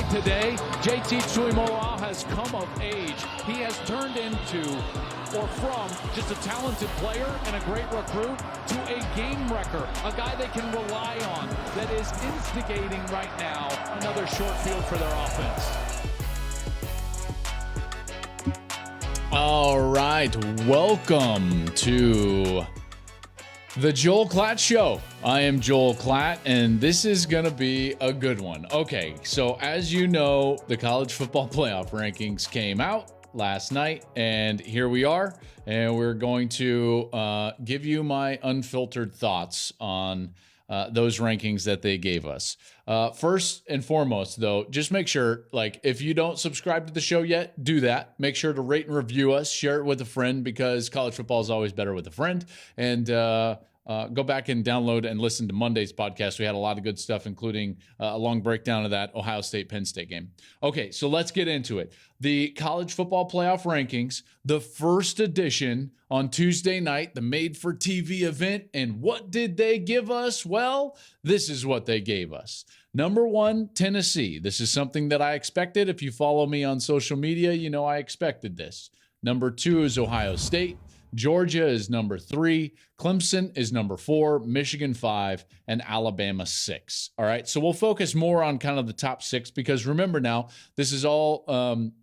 like today, JT Tuimoloau has come of age. He has turned into, or from, just a talented player and a great recruit to a game wrecker, a guy they can rely on that is instigating right now another short field for their offense. All right, welcome to the Joel Klatt Show. I am Joel Klatt, and this is going to be a good one. Okay, so as you know, the college football playoff rankings came out last night, and here we are, and we're going to give you my unfiltered thoughts on those rankings that they gave us. First and foremost, though, just make sure, like, if you don't subscribe to the show yet, do that. Make sure to rate and review us, share it with a friend, because college football is always better with a friend. And go back and download and listen to Monday's podcast. We had a lot of good stuff, including a long breakdown of that Ohio State-Penn State game. Okay, so let's get into it. The college football playoff rankings, the first edition on Tuesday night, the made-for-TV event. And what did they give us? Well, this is what they gave us. Number 1, Tennessee. This is something that I expected. If you follow me on social media, you know I expected this. Number 2 is Ohio State. Georgia is number 3. Clemson is number 4. Michigan 5. And Alabama 6. All right, so we'll focus more on kind of the top 6, because remember now, this is all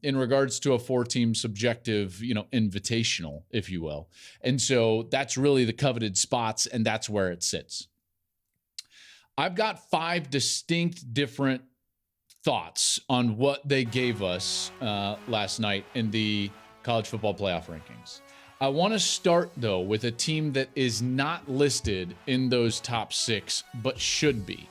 in regards to a 4-team subjective, invitational, if you will. And so that's really the coveted spots, and that's where it sits. I've got 5 distinct different thoughts on what they gave us last night in the college football playoff rankings. I want to start, though, with a team that is not listed in those top 6, but should be.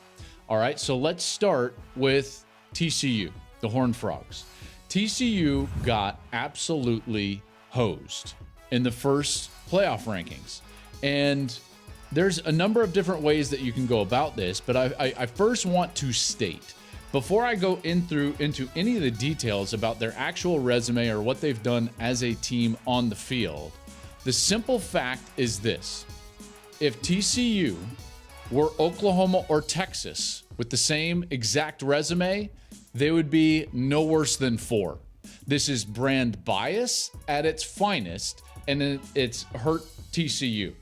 All right, so let's start with TCU, the Horned Frogs. TCU got absolutely hosed in the first playoff rankings. And there's a number of different ways that you can go about this, but I first want to state, before I go into any of the details about their actual resume or what they've done as a team on the field, the simple fact is this: if TCU were Oklahoma or Texas with the same exact resume, they would be no worse than 4. This is brand bias at its finest, and it's hurt TCU.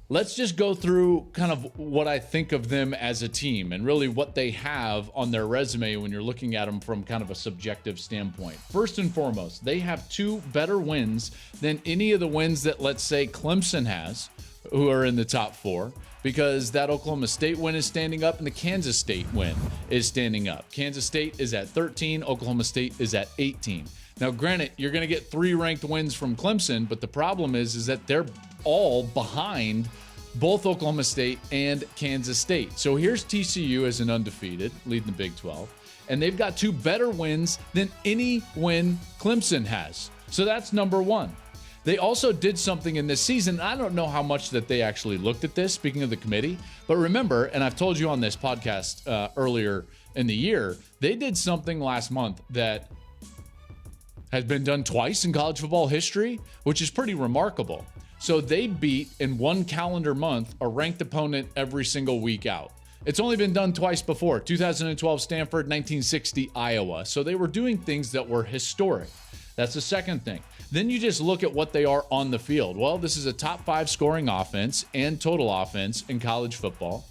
Let's just go through kind of what I think of them as a team and really what they have on their resume when you're looking at them from kind of a subjective standpoint. First and foremost, they have 2 better wins than any of the wins that, let's say, Clemson has, who are in the top 4, because that Oklahoma State win is standing up and the Kansas State win is standing up. Kansas State is at 13, Oklahoma State is at 18. Now, granted, you're going to get 3 ranked wins from Clemson, but the problem is that they're all behind both Oklahoma State and Kansas State. So here's TCU as an undefeated, leading the Big 12, and they've got 2 better wins than any win Clemson has. So that's number 1. They also did something in this season. I don't know how much that they actually looked at this, speaking of the committee, but remember, and I've told you on this podcast earlier in the year, they did something last month that has been done twice in college football history, which is pretty remarkable. So they beat, in 1 calendar month, a ranked opponent every single week out. It's only been done twice before: 2012 Stanford, 1960 Iowa. So they were doing things that were historic. That's the second thing. Then you just look at what they are on the field. Well, this is a top 5 scoring offense and total offense in college football.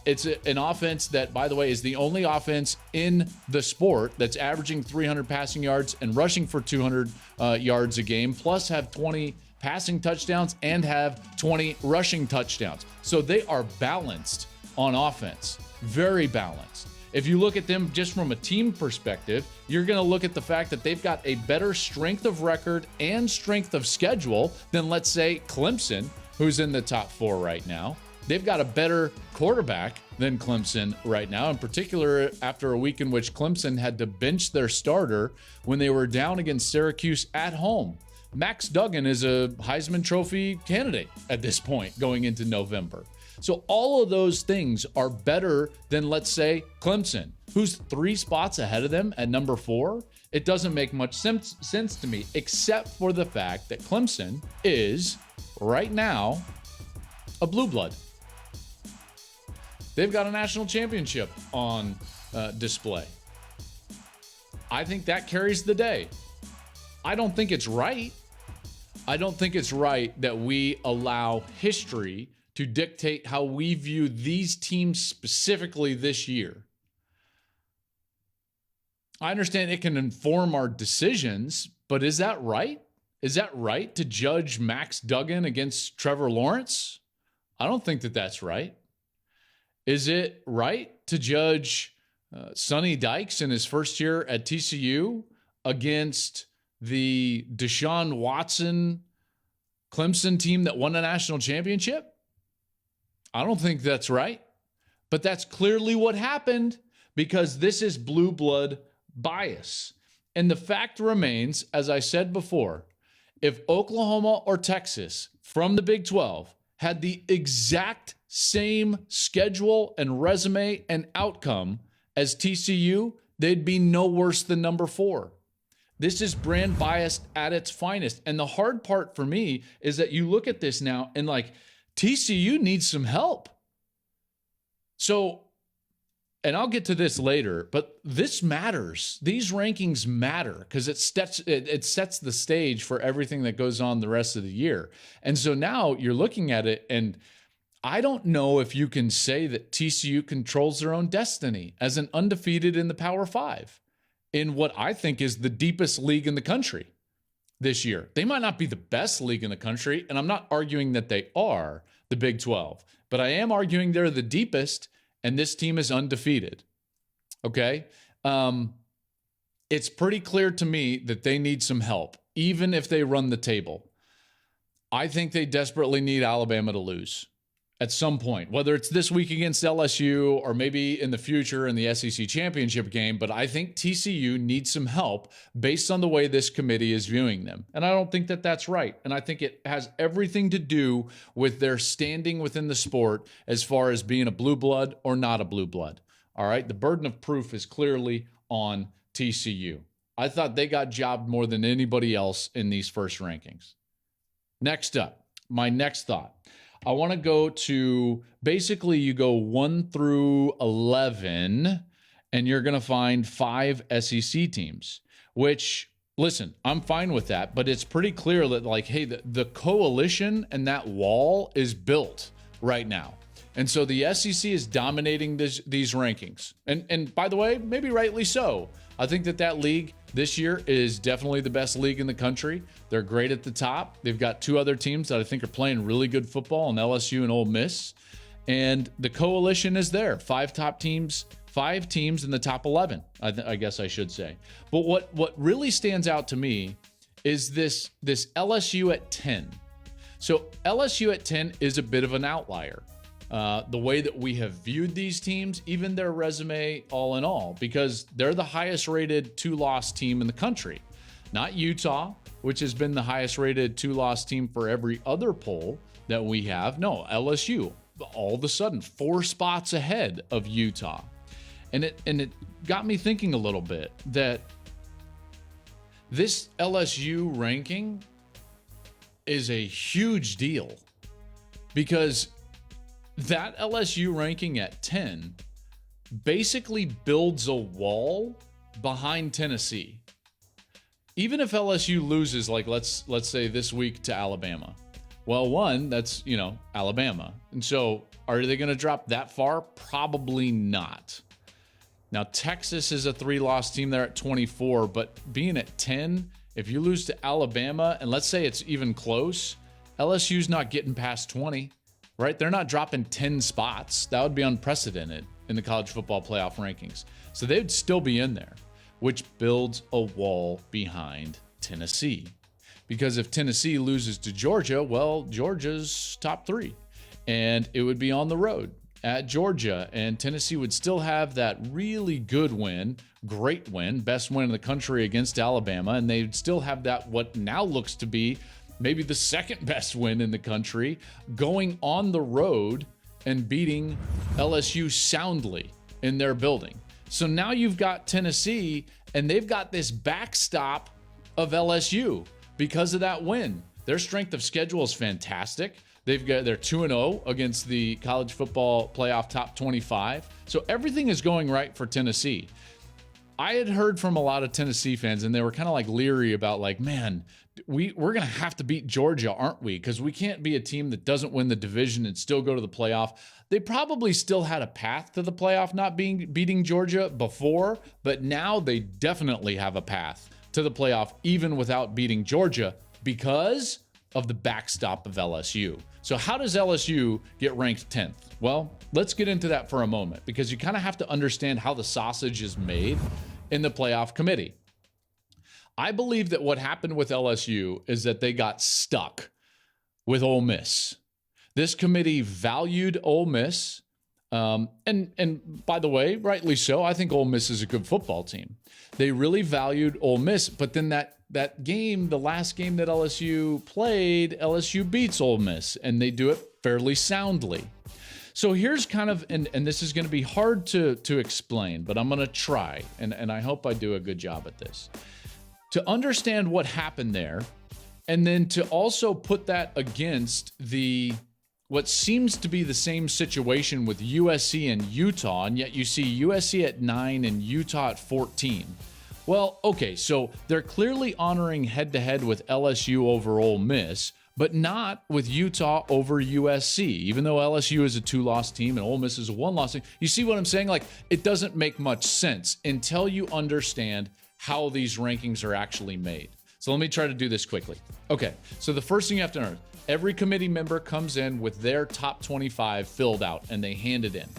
It's an offense that, by the way, is the only offense in the sport that's averaging 300 passing yards and rushing for 200 yards a game, plus have 20 passing touchdowns and have 20 rushing touchdowns. So they are balanced on offense, very balanced. If you look at them just from a team perspective, you're going to look at the fact that they've got a better strength of record and strength of schedule than, let's say, Clemson, who's in the top 4 right now. They've got a better quarterback than Clemson right now, in particular after a week in which Clemson had to bench their starter when they were down against Syracuse at home. Max Duggan is a Heisman Trophy candidate at this point going into November. So all of those things are better than, let's say, Clemson, who's 3 spots ahead of them at number 4. It doesn't make much sense to me, except for the fact that Clemson is, right now, a blue blood. They've got a national championship on display. I think that carries the day. I don't think it's right. I don't think it's right that we allow history to dictate how we view these teams specifically this year. I understand it can inform our decisions, but is that right? Is that right to judge Max Duggan against Trevor Lawrence? I don't think that that's right. Is it right to judge Sonny Dykes in his first year at TCU against the Deshaun Watson Clemson team that won a national championship? I don't think that's right. But that's clearly what happened because this is blue blood bias. And the fact remains, as I said before, if Oklahoma or Texas from the Big 12 had the exact same schedule and resume and outcome as TCU, they'd be no worse than number 4. This is brand bias at its finest. And the hard part for me is that you look at this now and like TCU needs some help. So, and I'll get to this later, but this matters. These rankings matter because it sets the stage for everything that goes on the rest of the year. And so now you're looking at it, and I don't know if you can say that TCU controls their own destiny as an undefeated in the Power 5 in what I think is the deepest league in the country this year. They might not be the best league in the country, and I'm not arguing that they are the Big 12, but I am arguing they're the deepest, and this team is undefeated. Okay? It's pretty clear to me that they need some help, even if they run the table. I think they desperately need Alabama to lose at some point, whether it's this week against LSU or maybe in the future in the SEC championship game. But I think TCU needs some help based on the way this committee is viewing them. And I don't think that that's right. And I think it has everything to do with their standing within the sport as far as being a blue blood or not a blue blood. All right. The burden of proof is clearly on TCU. I thought they got jobbed more than anybody else in these first rankings. Next up, my next thought. I want to go to basically you go 1 through 11 and you're going to find 5 SEC teams, which, listen, I'm fine with that, but it's pretty clear that like, hey, the coalition and that wall is built right now. And so the SEC is dominating these rankings. And by the way, maybe rightly so. I think that league this year is definitely the best league in the country. They're great at the top. They've got 2 other teams that I think are playing really good football, in LSU and Ole Miss. And the coalition is there. 5 teams in the top 11, I guess I should say. But what really stands out to me is this LSU at 10. So LSU at 10 is a bit of an outlier. The way that we have viewed these teams, even their resume all in all, because they're the highest rated 2-loss team in the country. Not Utah, which has been the highest rated 2-loss team for every other poll that we have. No, LSU, all of a sudden 4 spots ahead of Utah. And it got me thinking a little bit that this LSU ranking is a huge deal because that LSU ranking at 10 basically builds a wall behind Tennessee. Even if LSU loses, like let's say this week to Alabama. Well, one, that's, Alabama. And so are they going to drop that far? Probably not. Now, Texas is a 3-loss team. They're at 24, but being at 10, if you lose to Alabama, and let's say it's even close, LSU's not getting past 20. Right? They're not dropping 10 spots. That would be unprecedented in the college football playoff rankings. So they would still be in there, which builds a wall behind Tennessee. Because if Tennessee loses to Georgia, well, Georgia's top 3. And it would be on the road at Georgia. And Tennessee would still have that really good win, great win, best win in the country against Alabama. And they'd still have that what now looks to be maybe the second best win in the country, going on the road and beating LSU soundly in their building. So now you've got Tennessee, and they've got this backstop of LSU because of that win. Their strength of schedule is fantastic. They're 2-0 against the college football playoff top 25. So everything is going right for Tennessee. I had heard from a lot of Tennessee fans, and they were kind of like leery about like, man, we're going to have to beat Georgia, aren't we? Because we can't be a team that doesn't win the division and still go to the playoff. They probably still had a path to the playoff, not beating Georgia before, but now they definitely have a path to the playoff, even without beating Georgia, because of the backstop of LSU. So how does LSU get ranked 10th? Well, let's get into that for a moment, because you kind of have to understand how the sausage is made in the playoff committee. I believe that what happened with LSU is that they got stuck with Ole Miss. This committee valued Ole Miss, and by the way, rightly so. I think Ole Miss is a good football team. They really valued Ole Miss, but then that game, the last game that LSU played, LSU beats Ole Miss, and they do it fairly soundly. So here's kind of, and this is going to be hard to explain, but I'm going to try, and I hope I do a good job at this. To understand what happened there, and then to also put that against what seems to be the same situation with USC and Utah, and yet you see USC at 9 and Utah at 14. Well, okay, so they're clearly honoring head-to-head with LSU over Ole Miss, but not with Utah over USC, even though LSU is a 2-loss team and Ole Miss is a 1-loss team. You see what I'm saying? Like, it doesn't make much sense until you understand how these rankings are actually made. So let me try to do this quickly. Okay, so the first thing you have to know, every committee member comes in with their top 25 filled out, and they hand it in.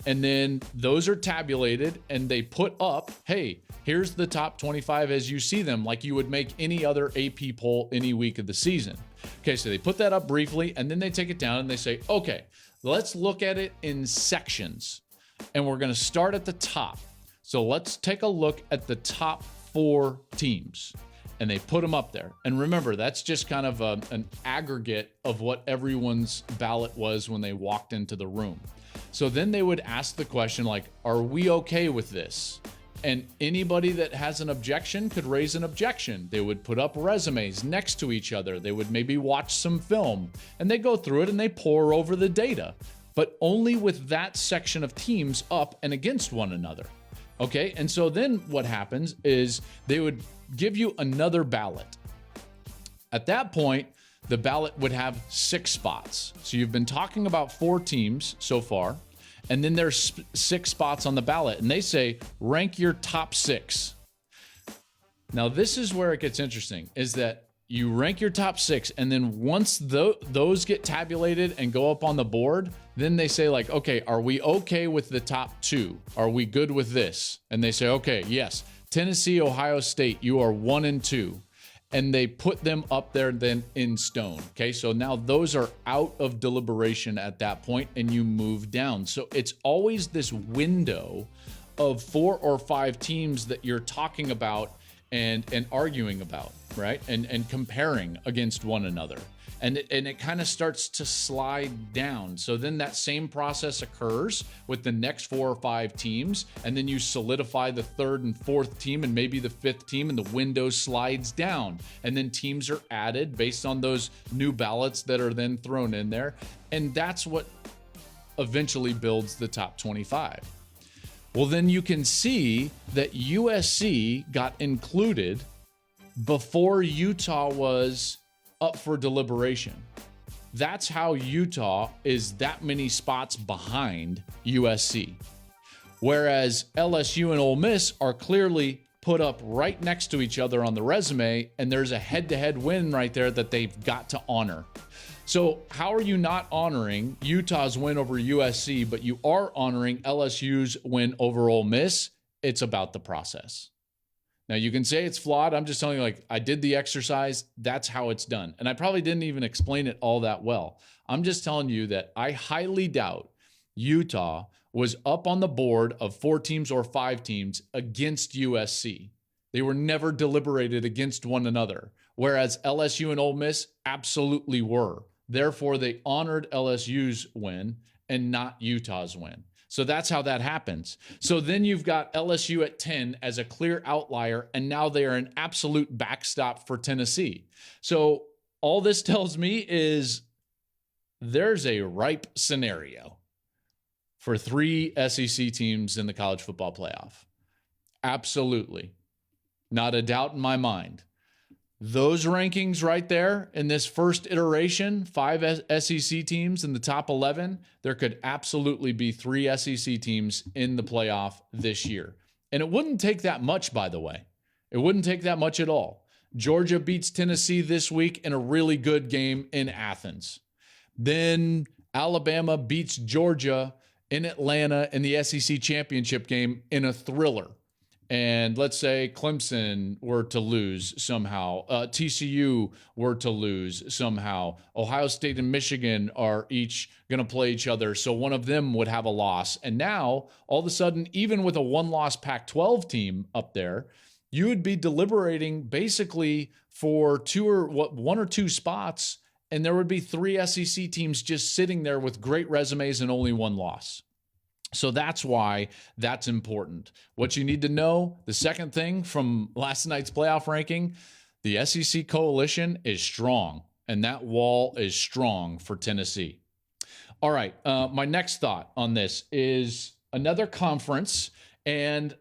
And then those are tabulated, and they put up, hey, here's the top 25 as you see them, like you would make any other AP poll any week of the season. Okay, so they put that up briefly, and then they take it down, and they say, okay, let's look at it in sections. And we're going to start at the top. So let's take a look at the top 4 teams. And they put them up there. And remember, that's just kind of an aggregate of what everyone's ballot was when they walked into the room. So then they would ask the question like, are we okay with this? And anybody that has an objection could raise an objection. They would put up resumes next to each other. They would maybe watch some film, and they go through it and they pore over the data, but only with that section of teams up and against one another. Okay, and so then what happens is they would give you another ballot. At that point, the ballot would have 6 spots. So you've been talking about 4 teams so far, and then there's 6 spots on the ballot, and they say, rank your top 6. Now, this is where it gets interesting, is that you rank your top 6, and then once those get tabulated and go up on the board, then they say like, okay, are we okay with the top 2? Are we good with this? And they say, okay, yes, Tennessee, Ohio State, you are 1 and 2. And they put them up there then in stone. Okay, so now those are out of deliberation at that point, and you move down. So it's always this window of 4 or 5 teams that you're talking about and arguing about, right? And comparing against one another. And it kind of starts to slide down. So then that same process occurs with the next 4 or 5 teams, and then you solidify the 3rd and 4th team and maybe the 5th team, and the window slides down. And then teams are added based on those new ballots that are then thrown in there. And that's what eventually builds the top 25. Well, then you can see that USC got included before Utah was up for deliberation. That's how Utah is that many spots behind USC. Whereas LSU and Ole Miss are clearly put up right next to each other on the resume, and there's a head-to-head win right there that they've got to honor. So how are you not honoring Utah's win over USC, but you are honoring LSU's win over Ole Miss? It's about the process. Now, you can say it's flawed. I'm just telling you, like, I did the exercise. That's how it's done. And I probably didn't even explain it all that well. I'm just telling you that I highly doubt Utah was up on the board of 4 teams or 5 teams against USC. They were never deliberated against one another, whereas LSU and Ole Miss absolutely were. Therefore, they honored LSU's win and not Utah's win. So that's how that happens. So then you've got LSU at 10 as a clear outlier, and now they are an absolute backstop for Tennessee. So all this tells me is there's a ripe scenario for 3 SEC teams in the college football playoff. Absolutely. Not a doubt in my mind. Those rankings right there in this first iteration, 5 SEC teams in the top 11, there could absolutely be 3 SEC teams in the playoff this year. And it wouldn't take that much, by the way. It wouldn't take that much at all. Georgia beats Tennessee this week in a really good game in Athens. Then Alabama beats Georgia in Atlanta in the SEC championship game in a thriller. And let's say Clemson were to lose somehow, TCU were to lose somehow, Ohio State and Michigan are each going to play each other, so one of them would have a loss. And now, all of a sudden, even with a one-loss Pac-12 team up there, you would be deliberating basically for one or two spots, and there would be 3 SEC teams just sitting there with great resumes and only one loss. So that's why that's important. What you need to know, the second thing from last night's playoff ranking, the SEC coalition is strong, and that wall is strong for Tennessee. All right, my next thought on this is another conference, and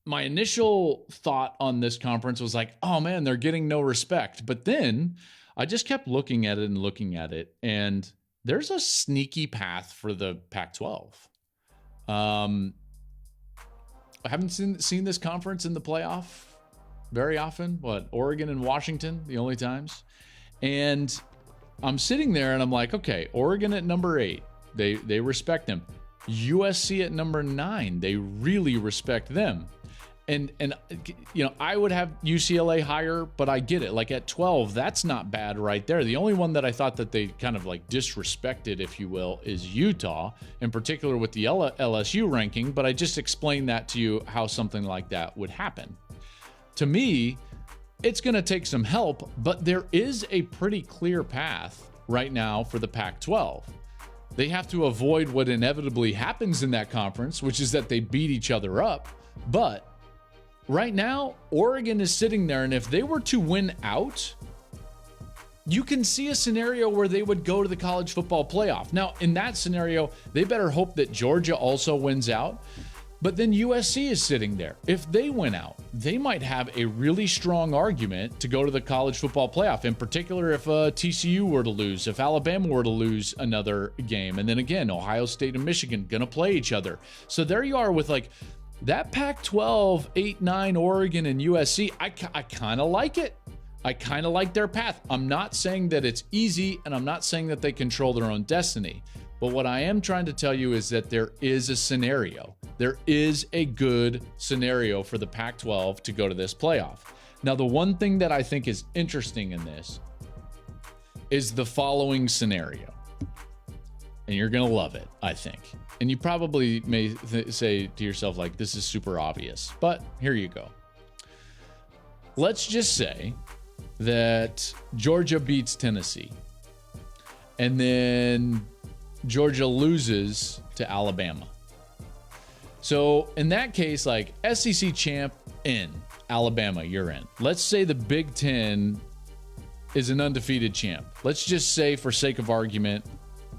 my initial thought on this conference was like, oh man, they're getting no respect. But then I just kept looking at it, and there's a sneaky path for the Pac-12. I haven't seen this conference in the playoff very often. Oregon and Washington, the only times. And I'm sitting there and I'm like, okay, Oregon at number 8, they respect them. USC at number 9, they really respect them. And you know, I would have UCLA higher, but I get it. Like at 12, that's not bad right there. The only one that I thought that they kind of like disrespected, if you will, is Utah, in particular with the LSU ranking. But I just explained that to you how something like that would happen. To me, it's going to take some help, but there is a pretty clear path right now for the Pac-12. They have to avoid what inevitably happens in that conference, which is that they beat each other up. But right now, Oregon is sitting there, and if they were to win out, you can see a scenario where they would go to the college football playoff. Now, in that scenario, they better hope that Georgia also wins out, but then USC is sitting there. If they win out, they might have a really strong argument to go to the college football playoff, in particular if TCU were to lose, if Alabama were to lose another game, and then again, Ohio State and Michigan going to play each other. So there you are with like that Pac-12, 8, 9, Oregon, and USC, I kind of like it. I kind of like their path. I'm not saying that it's easy, and I'm not saying that they control their own destiny. But what I am trying to tell you is that there is a scenario. There is a good scenario for the Pac-12 to go to this playoff. Now, the one thing that I think is interesting in this is the following scenario. And you're going to love it, I think. And you probably may say to yourself, like, this is super obvious. But here you go. Let's just say that Georgia beats Tennessee. And then Georgia loses to Alabama. So in that case, like, SEC champ in, Alabama, you're in. Let's say the Big Ten is an undefeated champ. Let's just say, for sake of argument,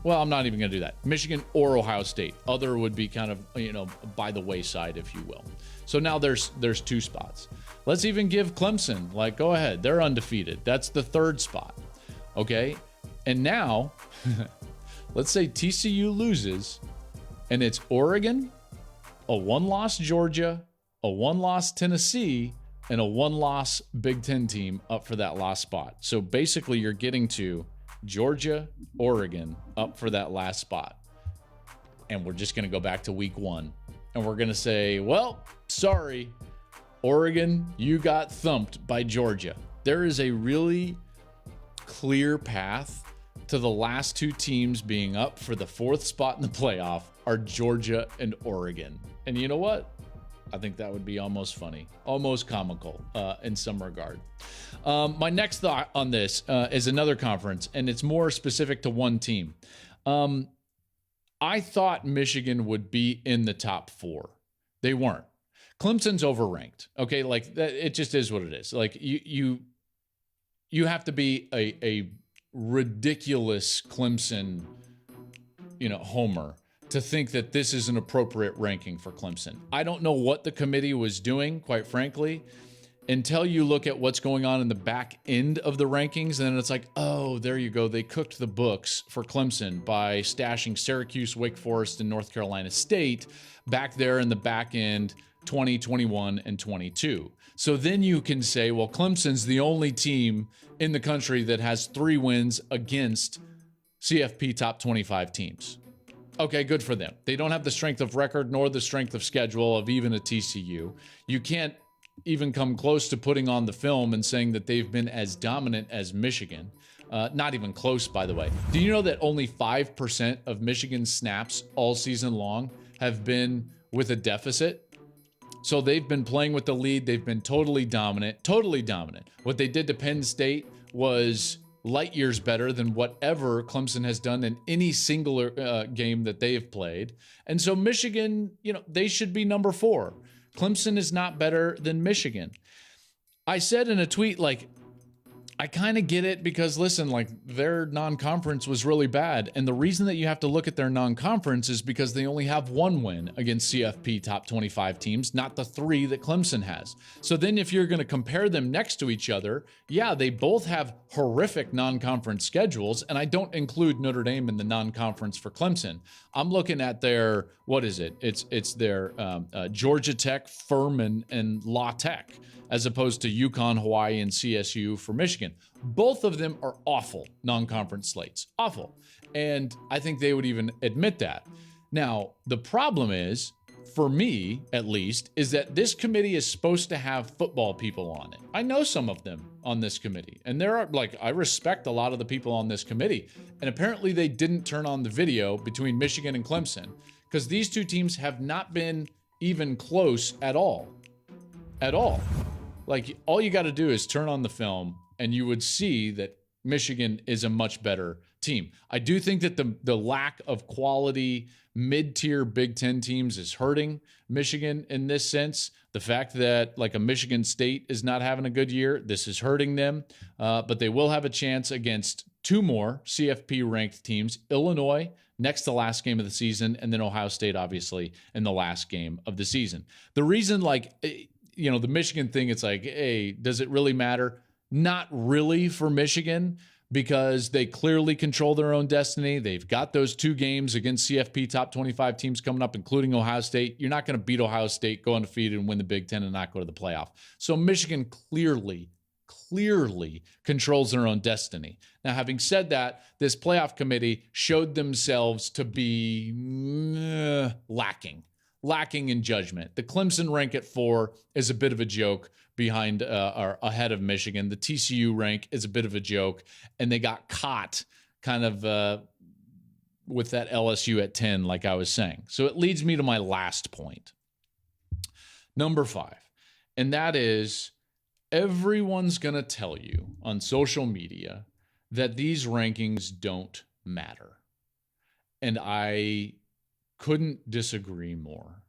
well, I'm not even going to do that. Michigan or Ohio State. Other would be kind of, you know, by the wayside, if you will. So now there's 2 spots. Let's even give Clemson, like, go ahead. They're undefeated. That's the 3rd spot. Okay? And now, let's say TCU loses, and it's Oregon, a 1-loss Georgia, a 1-loss Tennessee, and a 1-loss Big Ten team up for that last spot. So basically, you're getting to Georgia, Oregon up for that last spot. And we're just going to go back to week 1. And we're going to say, well, sorry, Oregon, you got thumped by Georgia. There is a really clear path to the last 2 teams being up for the 4th spot in the playoff are Georgia and Oregon. And you know what? I think that would be almost funny, almost comical in some regard. My next thought on this is another conference, and it's more specific to one team. I thought Michigan would be in the top 4. They weren't. Clemson's overranked. Okay, like that, it just is what it is. Like you have to be a ridiculous Clemson, homer to think that this is an appropriate ranking for Clemson. I don't know what the committee was doing, quite frankly, until you look at what's going on in the back end of the rankings. And then it's like, oh, there you go. They cooked the books for Clemson by stashing Syracuse, Wake Forest, and North Carolina State back there in the back end, 20, 21, and 22. So then you can say, well, Clemson's the only team in the country that has 3 wins against CFP top 25 teams. Okay, good for them. They don't have the strength of record nor the strength of schedule of even a TCU. You can't even come close to putting on the film and saying that they've been as dominant as Michigan. Not even close, by the way. Do you know that only 5% of Michigan's snaps all season long have been with a deficit? So they've been playing with the lead. They've been totally dominant, totally dominant. What they did to Penn State was light years better than whatever Clemson has done in any singular game that they have played. And so Michigan, they should be number 4. Clemson is not better than Michigan. I said in a tweet, I kind of get it because, listen, their non-conference was really bad. And the reason that you have to look at their non-conference is because they only have 1 win against CFP top 25 teams, not the 3 that Clemson has. So then if you're going to compare them next to each other, yeah, they both have horrific non-conference schedules. And I don't include Notre Dame in the non-conference for Clemson. I'm looking at their, what is it? It's their Georgia Tech, Furman, and La Tech, as opposed to UConn, Hawaii, and CSU for Michigan. Both of them are awful non-conference slates. Awful. And I think they would even admit that. Now, the problem is, for me at least, is that this committee is supposed to have football people on it. I know some of them on this committee. And there are, I respect a lot of the people on this committee. And apparently they didn't turn on the video between Michigan and Clemson because these two teams have not been even close at all. At all. All you got to do is turn on the film and you would see that Michigan is a much better team. I do think that the lack of quality mid-tier Big Ten teams is hurting Michigan in this sense. The fact that a Michigan State is not having a good year, this is hurting them. But they will have a chance against 2 more CFP ranked teams, Illinois next to last game of the season, and then Ohio State, obviously, in the last game of the season. The reason, the Michigan thing, it's hey, does it really matter? Not really for Michigan because they clearly control their own destiny. They've got those 2 games against CFP top 25 teams coming up, including Ohio State. You're not going to beat Ohio State, go undefeated, and win the Big Ten and not go to the playoff. So Michigan clearly controls their own destiny. Now, having said that, this playoff committee showed themselves to be lacking in judgment. The Clemson rank at 4 is a bit of a joke behind or ahead of Michigan. The TCU rank is a bit of a joke, and they got caught kind of with that LSU at 10, like I was saying. So it leads me to my last point, number 5, and that is everyone's going to tell you on social media that these rankings don't matter. And I couldn't disagree more.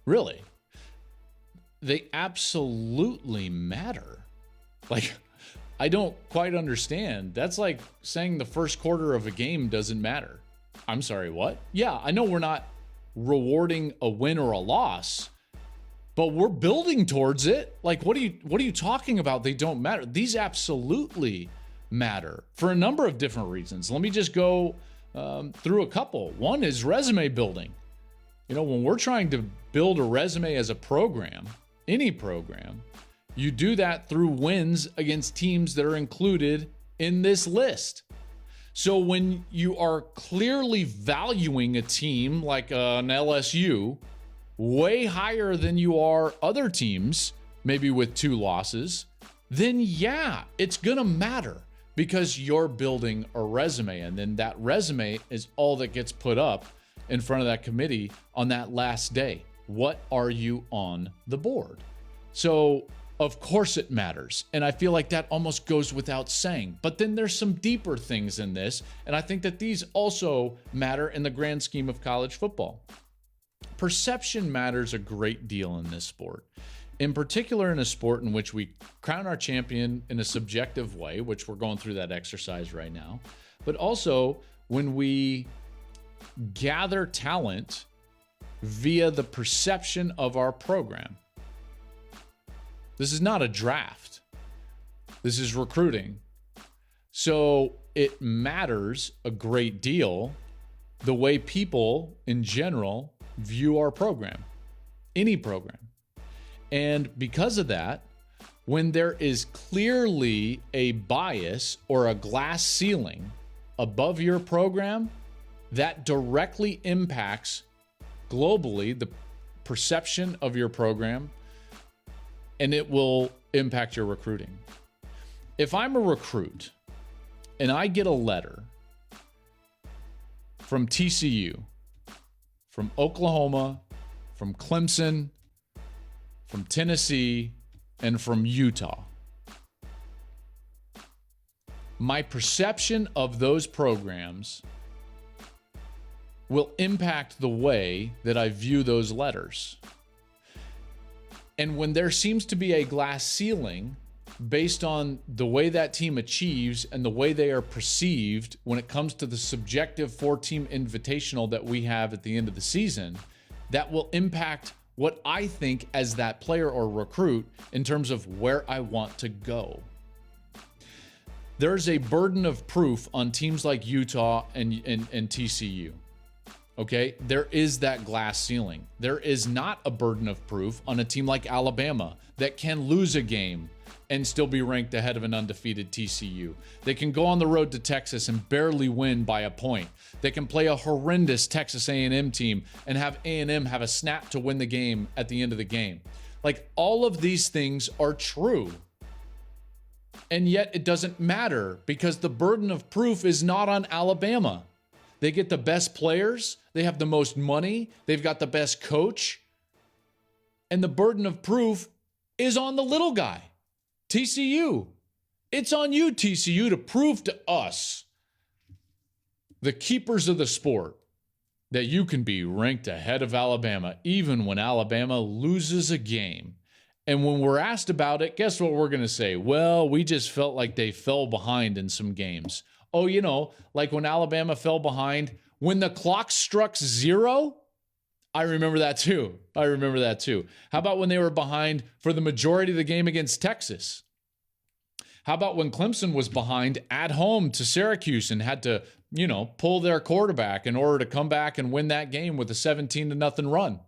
Really. They absolutely matter. I don't quite understand. That's like saying the first quarter of a game doesn't matter. I'm sorry, what? Yeah, I know we're not rewarding a win or a loss, but we're building towards it. What are you talking about? They don't matter. These absolutely matter for a number of different reasons. Let me just go through a couple. One is resume building. When we're trying to build a resume as a program, any program, you do that through wins against teams that are included in this list. So when you are clearly valuing a team like an LSU way higher than you are other teams, maybe with 2 losses, then yeah, it's going to matter. Because you're building a resume, and then that resume is all that gets put up in front of that committee on that last day. What are you on the board? So, of course it matters. And I feel like that almost goes without saying. But then there's some deeper things in this, and I think that these also matter in the grand scheme of college football. Perception matters a great deal in this sport. In particular, in a sport in which we crown our champion in a subjective way, which we're going through that exercise right now, but also when we gather talent via the perception of our program. This is not a draft. This is recruiting. So it matters a great deal the way people in general view our program, any program. And because of that, when there is clearly a bias or a glass ceiling above your program, that directly impacts globally the perception of your program, and it will impact your recruiting. If I'm a recruit and I get a letter from TCU, from Oklahoma, from Clemson, from Tennessee, and from Utah, my perception of those programs will impact the way that I view those letters. And when there seems to be a glass ceiling based on the way that team achieves and the way they are perceived when it comes to the subjective 4-team invitational that we have at the end of the season, that will impact what I think as that player or recruit in terms of where I want to go. There's a burden of proof on teams like Utah and TCU. Okay, there is that glass ceiling. There is not a burden of proof on a team like Alabama that can lose a game and still be ranked ahead of an undefeated TCU. They can go on the road to Texas and barely win by a point. They can play a horrendous Texas A&M team and have A&M have a snap to win the game at the end of the game. Like, all of these things are true. And yet it doesn't matter because the burden of proof is not on Alabama. They get the best players. They have the most money. They've got the best coach. And the burden of proof is on the little guy, TCU. It's on you, TCU, to prove to us, the keepers of the sport, that you can be ranked ahead of Alabama, even when Alabama loses a game. And when we're asked about it, guess what we're going to say? Well, we just felt like they fell behind in some games. Oh, you know, like when Alabama fell behind, when the clock struck 0, I remember that too. How about when they were behind for the majority of the game against Texas? How about when Clemson was behind at home to Syracuse and had to, pull their quarterback in order to come back and win that game with a 17-0 run?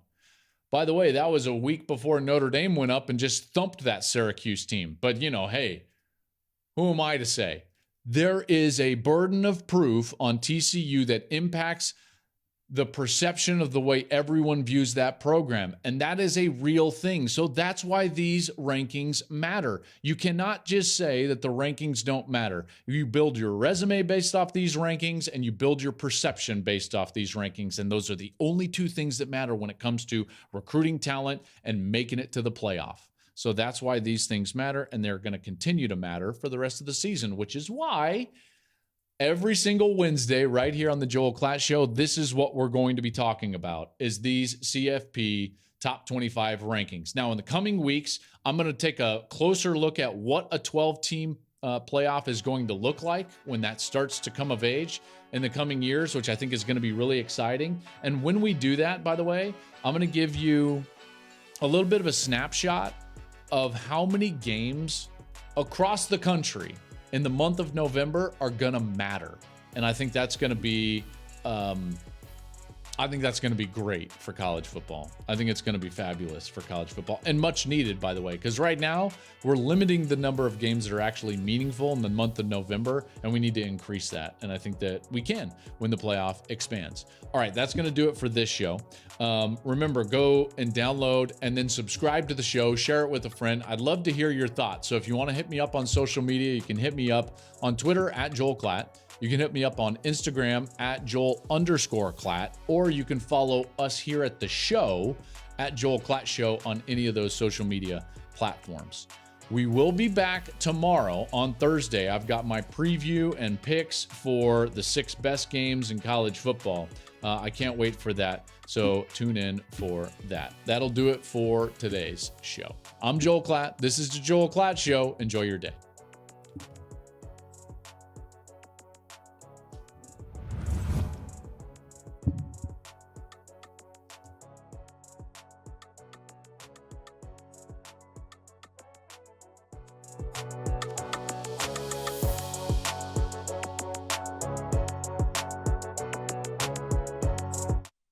By the way, that was a week before Notre Dame went up and just thumped that Syracuse team. But, hey, who am I to say? There is a burden of proof on TCU that impacts the perception of the way everyone views that program. And that is a real thing. So that's why these rankings matter. You cannot just say that the rankings don't matter. You build your resume based off these rankings, and you build your perception based off these rankings. And those are the only two things that matter when it comes to recruiting talent and making it to the playoff. So that's why these things matter, and they're going to continue to matter for the rest of the season, which is why every single Wednesday right here on the Joel Klatt Show, this is what we're going to be talking about, is these CFP top 25 rankings. Now, in the coming weeks, I'm going to take a closer look at what a 12-team playoff is going to look like when that starts to come of age in the coming years, which I think is going to be really exciting. And when we do that, by the way, I'm going to give you a little bit of a snapshot of how many games across the country in the month of November are going to matter. And I think that's going to be great for college football. I think it's going to be fabulous for college football, and much needed, by the way, because right now we're limiting the number of games that are actually meaningful in the month of November, and we need to increase that. And I think that we can when the playoff expands. All right, that's going to do it for this show. Remember, go and download and then subscribe to the show, share it with a friend. I'd love to hear your thoughts. So if you want to hit me up on social media, you can hit me up on Twitter at Joel Klatt. You can hit me up on Instagram at Joel_Klatt, or you can follow us here at the show at Joel Klatt Show on any of those social media platforms. We will be back tomorrow on Thursday. I've got my preview and picks for the 6 best games in college football. I can't wait for that, so tune in for that. That'll do it for today's show. I'm Joel Klatt. This is the Joel Klatt Show. Enjoy your day.